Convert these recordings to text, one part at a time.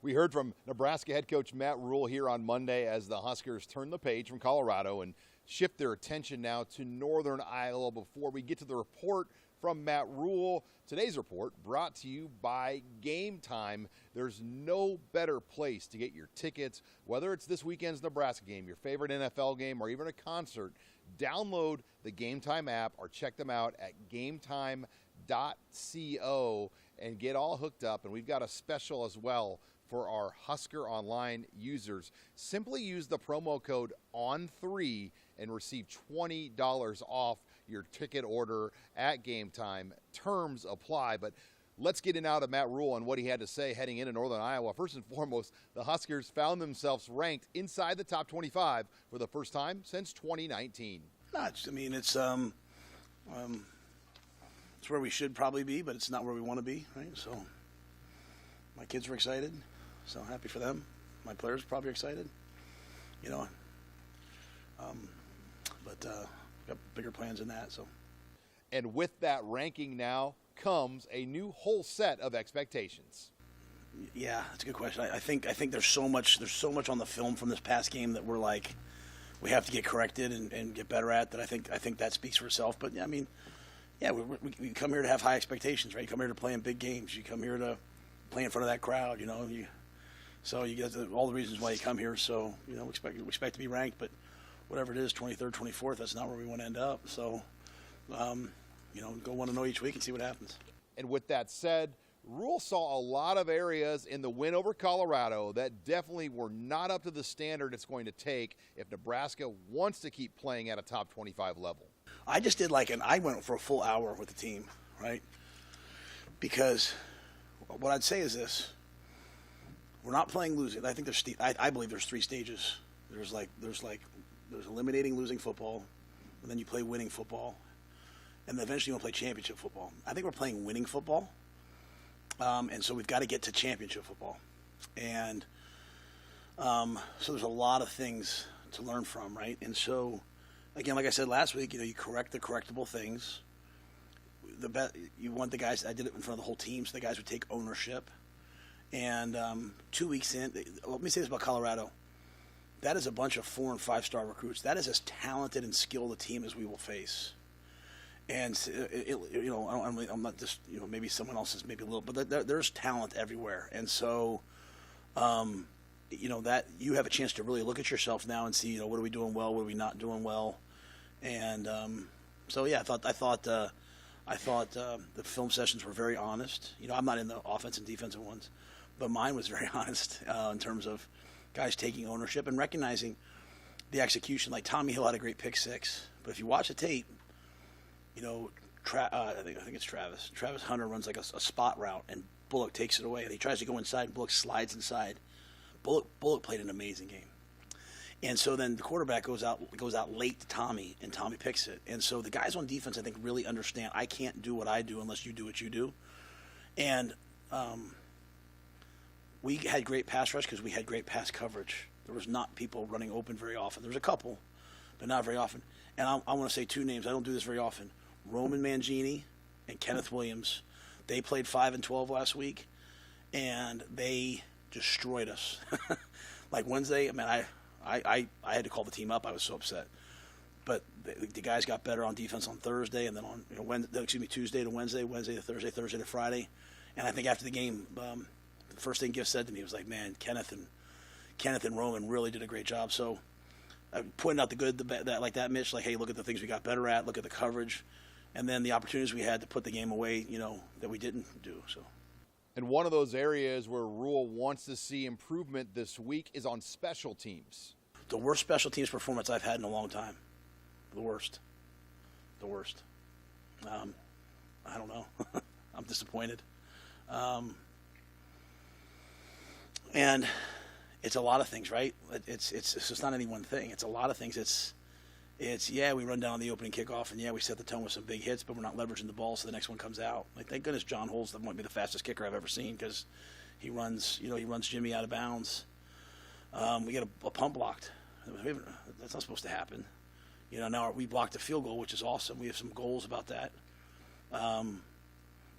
We heard from Nebraska head coach Matt Rule here on Monday as the Huskers turn the page from Colorado and shift their attention now to Northern Iowa. Before we get to the report from Matt Rule, today's report brought to you by Game Time. There's no better place to get your tickets, whether it's this weekend's Nebraska game, your favorite NFL game, or even a concert. Download the Game Time app or check them out at gametime.co and get all hooked up. And we've got a special as well for our HuskerOnline users. Simply use the promo code ON3 and receive $20 off your ticket order at Game Time. Terms apply, but let's get in out of Matt Rule and what he had to say heading into Northern Iowa. First and foremost, the Huskers found themselves ranked inside the top 25 for the first time since 2019. It's where we should probably be, but it's not where we want to be, right? So my kids were excited, so happy for them. My players are probably excited, but got bigger plans than that. So, and with that ranking now comes a new whole set of expectations. Yeah, that's a good question. I think there's so much on the film from this past game that we're like, we have to get corrected and get better at. That I think that speaks for itself. But yeah, we come here to have high expectations, right? You come here to play in big games. You come here to play in front of that crowd, So you get all the reasons why you come here. So we expect to be ranked, but whatever it is, 23rd, 24th, that's not where we want to end up. So go 1-0 each week and see what happens. And with that said, Rule saw a lot of areas in the win over Colorado that definitely were not up to the standard it's going to take if Nebraska wants to keep playing at a top 25 level. I just did I went for a full hour with the team, right? Because what I'd say is this: we're not playing losing. I think I believe there's three stages. There's eliminating losing football, and then you play winning football, and then eventually you want to play championship football. I think we're playing winning football, and so we've got to get to championship football. And so there's a lot of things to learn from, right? And so, again, like I said last week, you correct the correctable things. You want the guys. I did it in front of the whole team, so the guys would take ownership. And 2 weeks in, let me say this about Colorado. That is a bunch of 4- and 5-star recruits. That is as talented and skilled a team as we will face. And I'm not just maybe someone else is maybe a little, but there's talent everywhere. And so, that you have a chance to really look at yourself now and see, what are we doing well, what are we not doing well. And so yeah, I thought the film sessions were very honest. I'm not in the offense and defensive ones, but mine was very honest in terms of guys taking ownership and recognizing the execution. Like Tommy Hill had a great pick six, but if you watch the tape, I think it's Travis. Travis Hunter runs like a spot route, and Bullock takes it away, and he tries to go inside, and Bullock slides inside. Bullock played an amazing game, and so then the quarterback goes out late to Tommy, and Tommy picks it. And so the guys on defense, I think, really understand I can't do what I do unless you do what you do, and we had great pass rush because we had great pass coverage. There was not people running open very often. There was a couple, but not very often. And I want to say two names. I don't do this very often. Roman Mangini and Kenneth Williams. They played 5 and 12 last week, and they destroyed us. Like Wednesday, I had to call the team up. I was so upset. But the guys got better on defense on Thursday, and then on Tuesday to Wednesday to Thursday to Friday. And I think after the game, the first thing Giff said to me was like, "Man, Kenneth and Roman really did a great job." So I pointed out the good, the bad, that Mitch, like, hey, look at the things we got better at, look at the coverage, and then the opportunities we had to put the game away, that we didn't do. So. And one of those areas where Rule wants to see improvement this week is on special teams. The worst special teams performance I've had in a long time. The worst. I don't know. I'm disappointed. And it's a lot of things, right? It's not any one thing. It's a lot of things. It's we run down the opening kickoff, and we set the tone with some big hits, but we're not leveraging the ball, so the next one comes out. Like, thank goodness John Holtz might be the fastest kicker I've ever seen because he runs Jimmy out of bounds. We get a pump blocked. That's not supposed to happen. Now we blocked a field goal, which is awesome. We have some goals about that.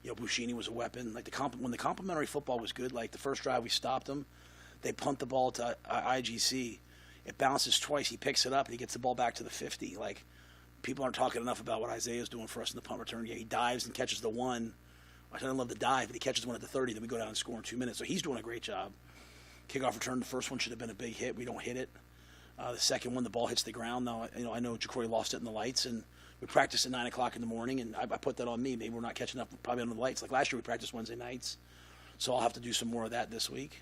Buschini was a weapon. Like when the complimentary football was good, like the first drive we stopped them, they punt the ball to IGC. It bounces twice. He picks it up and he gets the ball back to the 50. Like, people aren't talking enough about what Isaiah's doing for us in the punt return. Yeah, he dives and catches the one. I don't love the dive, but he catches one at the 30. Then we go down and score in 2 minutes. So he's doing a great job. Kickoff return, the first one should have been a big hit. We don't hit it. The second one, the ball hits the ground. Now, I know Jacory lost it in the lights, and we practiced at 9 o'clock in the morning, and I put that on me. Maybe we're not catching up probably on the lights. Like last year, we practiced Wednesday nights, so I'll have to do some more of that this week.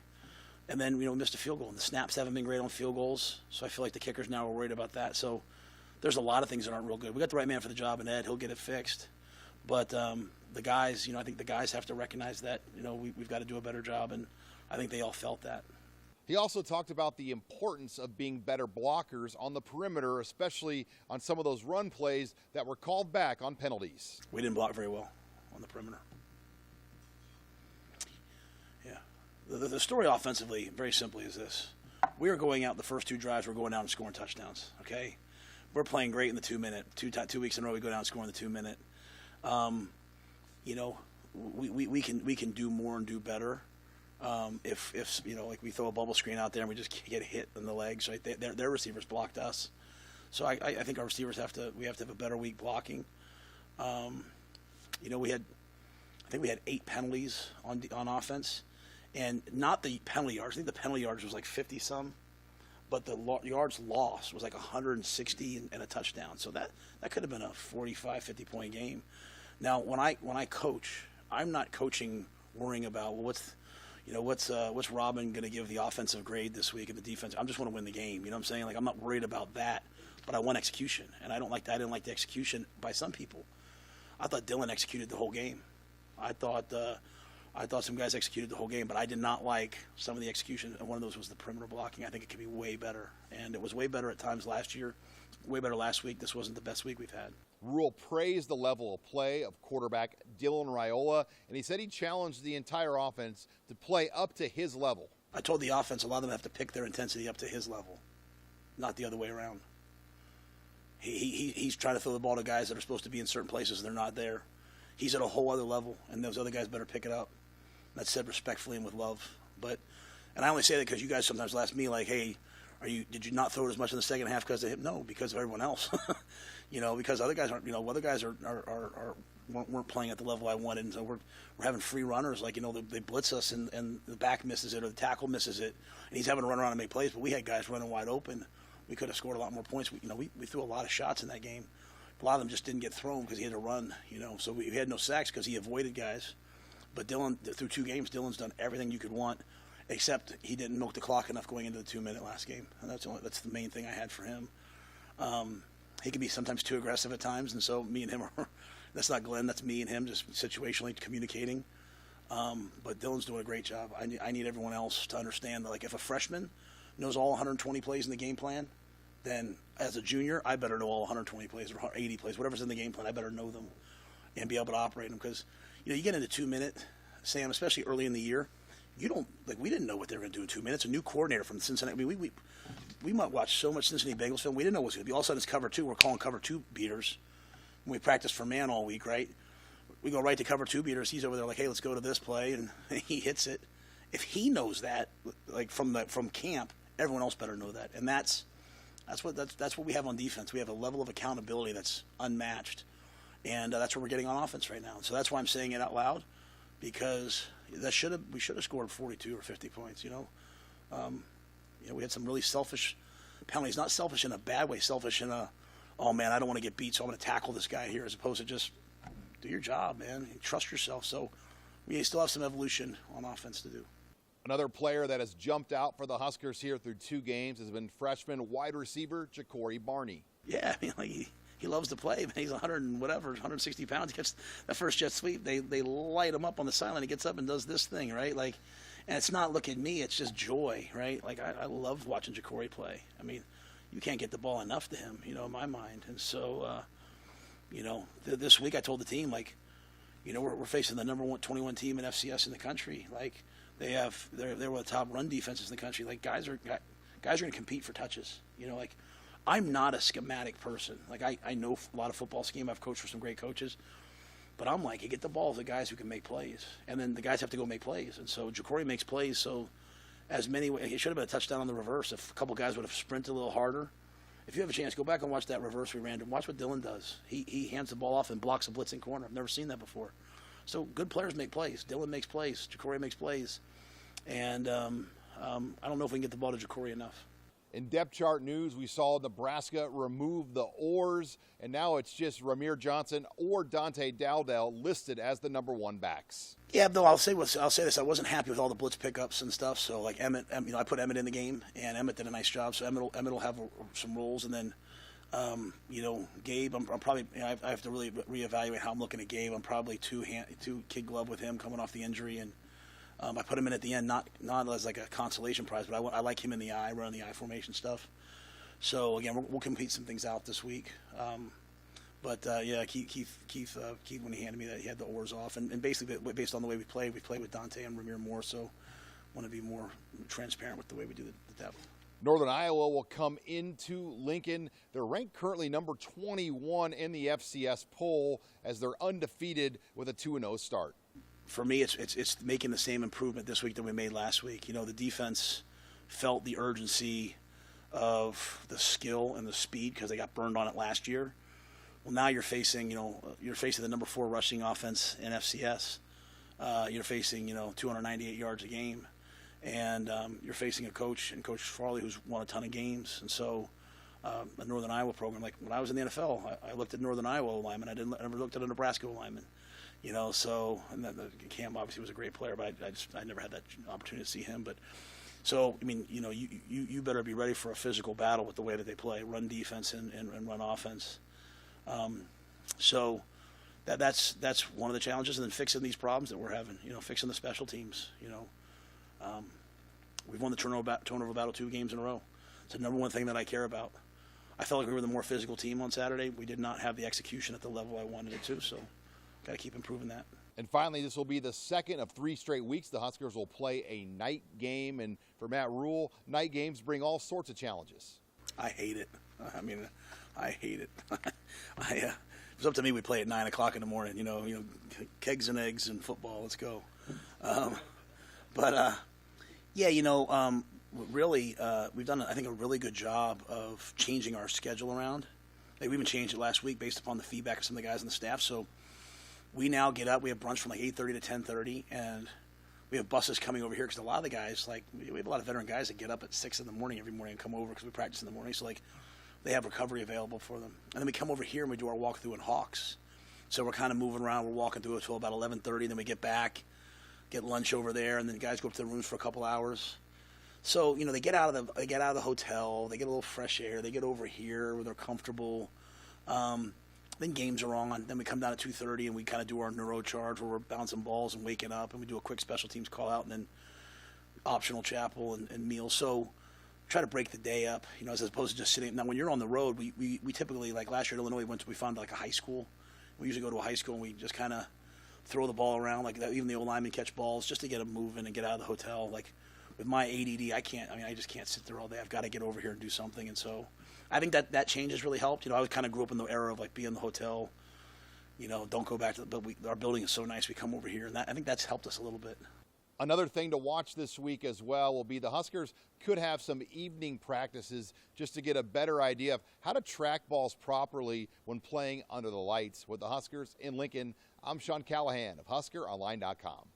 And then, we missed a field goal, and the snaps haven't been great on field goals, so I feel like the kickers now are worried about that. So there's a lot of things that aren't real good. We got the right man for the job, and Ed, he'll get it fixed. But the guys, I think the guys have to recognize that, we've got to do a better job, and I think they all felt that. He also talked about the importance of being better blockers on the perimeter, especially on some of those run plays that were called back on penalties. We didn't block very well on the perimeter. Yeah. The story offensively, very simply, is this. We are going out the first 2 drives, we're going down and scoring touchdowns, okay? We're playing great in the 2 minute. 2 weeks in a row, we go down and score in the 2 minute. We can do more and do better. If like we throw a bubble screen out there and we just get hit in the legs, right? Their receivers blocked us, so I think our receivers have to have a better week blocking. We had 8 penalties on offense, and not the penalty yards. I think the penalty yards was like 50 some, but the yards lost was like 160 and a touchdown. So that could have been a 45, 50 point game. Now when I coach, I'm not coaching worrying about what's Robin going to give the offensive grade this week and the defense. I just want to win the game. You know what I'm saying? Like, I'm not worried about that, but I want execution, and I didn't like the execution by some people. I thought Dylan executed the whole game. I thought some guys executed the whole game, but I did not like some of the execution, and one of those was the perimeter blocking. I think it could be way better, and it was way better at times last year, way better last week. This wasn't the best week we've had. Rule praised the level of play of quarterback Dylan Raiola, and he said he challenged the entire offense to play up to his level. I told the offense a lot of them have to pick their intensity up to his level, not the other way around. He's trying to throw the ball to guys that are supposed to be in certain places and they're not there. He's at a whole other level, and those other guys better pick it up. That's said respectfully and with love. And I only say that because you guys sometimes ask me, like, hey, did you not throw it as much in the second half because of him? No, because of everyone else. Because other guys weren't playing at the level I wanted, and so we're having free runners. Like, they blitz us and the back misses it or the tackle misses it, and he's having to run around and make plays. But we had guys running wide open. We could have scored a lot more points. We threw a lot of shots in that game. A lot of them just didn't get thrown because he had to run. So we had no sacks because he avoided guys. But Dylan, through 2 games, Dylan's done everything you could want, except he didn't milk the clock enough going into the 2 minute last game, and that's the main thing I had for him. He can be sometimes too aggressive at times, and so me and him are. That's not Glenn. That's me and him just situationally communicating. But Dylan's doing a great job. I need everyone else to understand that, like, if a freshman knows all 120 plays in the game plan, then as a junior, I better know all 120 plays or 80 plays, whatever's in the game plan. I better know them and be able to operate them because you get into 2 minute, Sam, especially early in the year. We didn't know what they were going to do in 2 minutes. A new coordinator from Cincinnati. I mean, we might watch so much Cincinnati Bengals film. We didn't know what it was going to be. All of a sudden, it's cover 2. We're calling cover 2 beaters. When we practice for man all week, right? We go right to cover 2 beaters. He's over there like, hey, let's go to this play, and he hits it. If he knows that, like from camp, everyone else better know that. And that's what we have on defense. We have a level of accountability that's unmatched, and that's what we're getting on offense right now. So that's why I'm saying it out loud, because we should have scored 42 or 50 points. We had some really selfish penalties. Not selfish in a bad way. Selfish in a, oh man, I don't want to get beat, so I'm going to tackle this guy here, as opposed to just do your job, man. Trust yourself. So we still have some evolution on offense to do. Another player that has jumped out for the Huskers here through 2 games has been freshman wide receiver Jacory Barney. Yeah, he loves to play, man. He's 160 pounds. He gets that first jet sweep. They light him up on the sideline. He gets up and does this thing, right? Like, and it's not look at me. It's just joy, right? Like, I love watching Jacory play. I mean, you can't get the ball enough to him, in my mind. And so, this week I told the team, like, we're facing the number 21 team in FCS in the country. Like, they're one of the top run defenses in the country. Like, guys are going to compete for touches. Like, I'm not a schematic person. Like, I know a lot of football scheme. I've coached for some great coaches. But I'm like, you get the ball to the guys who can make plays, and then the guys have to go make plays. And so Jacory makes plays. So it should have been a touchdown on the reverse if a couple guys would have sprinted a little harder. If you have a chance, go back and watch that reverse we ran. Watch what Dylan does. He hands the ball off and blocks a blitzing corner. I've never seen that before. So good players make plays. Dylan makes plays. Jacory makes plays. And I don't know if we can get the ball to Jacory enough. In depth chart news, we saw Nebraska remove the Orrs, and now it's just Ramir Johnson or Dante Dowdell listed as the number 1 backs. Yeah, though I'll say this: I wasn't happy with all the blitz pickups and stuff. So like Emmett, I put Emmett in the game, and Emmett did a nice job. So Emmett will have some roles, and then Gabe, I'm probably I have to really reevaluate how I'm looking at Gabe. I'm probably too kid glove with him coming off the injury, and I put him in at the end, not as like a consolation prize, but I like him in the eye, running the eye formation stuff. So again, we'll compete some things out this week. Yeah, Keith, when he handed me that, he had the oars off, and basically based on the way we played with Dante and Ramir more. So want to be more transparent with the way we do the depth. Northern Iowa will come into Lincoln. They're ranked currently number 21 in the FCS poll as they're undefeated with a 2-0 start. For me, it's making the same improvement this week that we made last week. The defense felt the urgency of the skill and the speed because they got burned on it last year. Well, now you're facing the number 4 rushing offense in FCS. You're facing 298 yards a game, and you're facing a coach Farley who's won a ton of games. And so, a Northern Iowa program, like when I was in the NFL, I looked at Northern Iowa linemen. I never looked at a Nebraska lineman. And then Cam obviously was a great player, but I never had that opportunity to see him. But so, you better be ready for a physical battle with the way that they play, run defense and run offense. So that's one of the challenges, and then fixing these problems that we're having. Fixing the special teams. We've won the turnover battle 2 games in a row. It's the number 1 thing that I care about. I felt like we were the more physical team on Saturday. We did not have the execution at the level I wanted it to. So. Got to keep improving that. And finally, this will be the second of 3 straight weeks the Huskers will play a night game. And for Matt Rule, night games bring all sorts of challenges. I hate it. I hate it. If it's up to me, we play at 9 o'clock in the morning. Kegs and eggs and football. Let's go. Really, we've done, I think, a really good job of changing our schedule around. We even changed it last week based upon the feedback of some of the guys on the staff. So we now get up. We have brunch from like 8:30 to 10:30, and we have buses coming over here because a lot of the guys, we have a lot of veteran guys that get up at 6 in the morning every morning and come over because we practice in the morning. So they have recovery available for them. And then we come over here and we do our walkthrough in Hawks. So we're kind of moving around. We're walking through it until about 11:30. Then we get back, get lunch over there, and then the guys go up to their rooms for a couple hours. So they get out of the hotel. They get a little fresh air. They get over here where they're comfortable. Then games are on. Then we come down at 2:30 and we kind of do our neuro charge where we're bouncing balls and waking up, and we do a quick special teams call out and then optional chapel and meals. So try to break the day up, as opposed to just sitting. Now when you're on the road, we typically, like last year at Illinois, we found like a high school. We usually go to a high school and we just kind of throw the ball around like that. Even the old linemen catch balls just to get them moving and get out of the hotel. Like with my ADD, I just can't sit there all day. I've got to get over here and do something. And so I think that change has really helped. I kind of grew up in the era of being in the hotel. Don't go back to but our building is so nice. We come over here, and I think that's helped us a little bit. Another thing to watch this week as well will be the Huskers could have some evening practices just to get a better idea of how to track balls properly when playing under the lights. With the Huskers in Lincoln, I'm Sean Callahan of HuskerOnline.com.